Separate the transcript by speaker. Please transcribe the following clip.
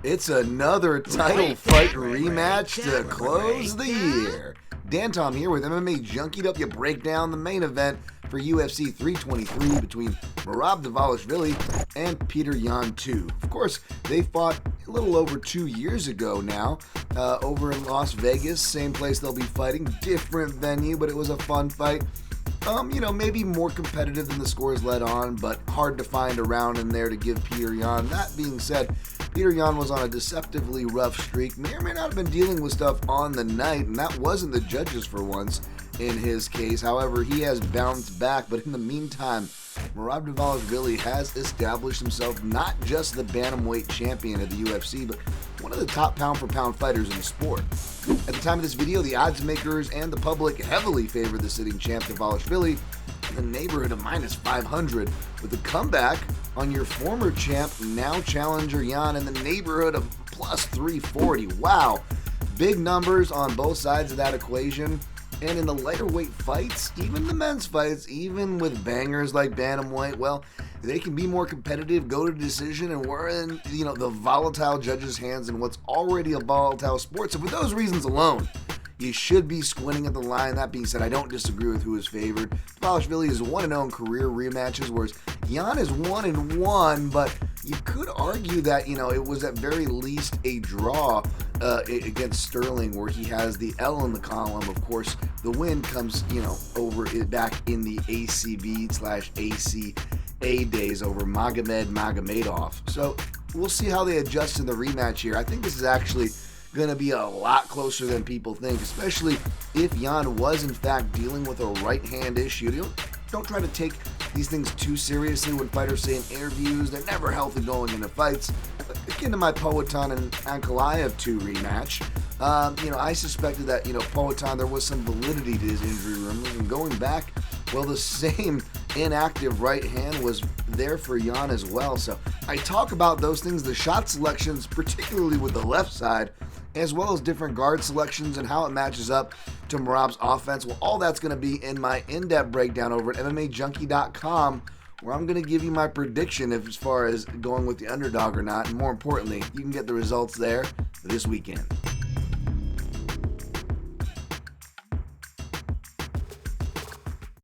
Speaker 1: It's another title fight rematch to close the year. Dan Tom here with MMA Junkie to help you break down the main event for UFC 323 between Merab Dvalishvili and Petr Yan 2. Of course, they fought a little over 2 years ago now over in Las Vegas. Same place they'll be fighting, different venue, but it was a fun fight. Maybe more competitive than the scores led on, but hard to find a round in there to give Petr Yan. That being said, Petr Yan was on a deceptively rough streak, may or may not have been dealing with stuff on the night, and that wasn't the judges for once in his case. However, he has bounced back, but in the meantime, Merab Dvalishvili has established himself not just the bantamweight champion of the UFC, but one of the top pound-for-pound fighters in the sport. At the time of this video, the odds makers and the public heavily favor the sitting champ Dvalishvili in the neighborhood of minus 500, with a comeback on your former champ, now challenger Yan, in the neighborhood of plus 340. Wow, big numbers on both sides of that equation. And in the lighter weight fights, even the men's fights, even with bangers like bantamweight, well, they can be more competitive, go to decision, and we're in, the volatile judges' hands in what's already a volatile sport. So for those reasons alone, you should be squinting at the line. That being said, I don't disagree with who is favored. Dvalishvili is 1-0 in career rematches, whereas Yan is 1-1, but you could argue that, it was at very least a draw against Sterling, where he has the L in the column. Of course, the win comes, back in the ACB/ACA days over Magomedov. So we'll see how they adjust in the rematch here. I think this is actually going to be a lot closer than people think, especially if Yan was in fact dealing with a right hand issue. Don't try to take these things too seriously when fighters say in interviews they're never healthy going into fights. Akin to my Poatan and Ankalaev 2 rematch, I suspected that, Poatan, there was some validity to his injury rumors, and going back, well, the same inactive right hand was there for Yan as well. So I talk about those things, the shot selections, particularly with the left side, as well as different guard selections and how it matches up to Merab's offense. Well, all that's going to be in my in-depth breakdown over at MMAJunkie.com, where I'm going to give you my prediction as far as going with the underdog or not. And more importantly, you can get the results there this weekend.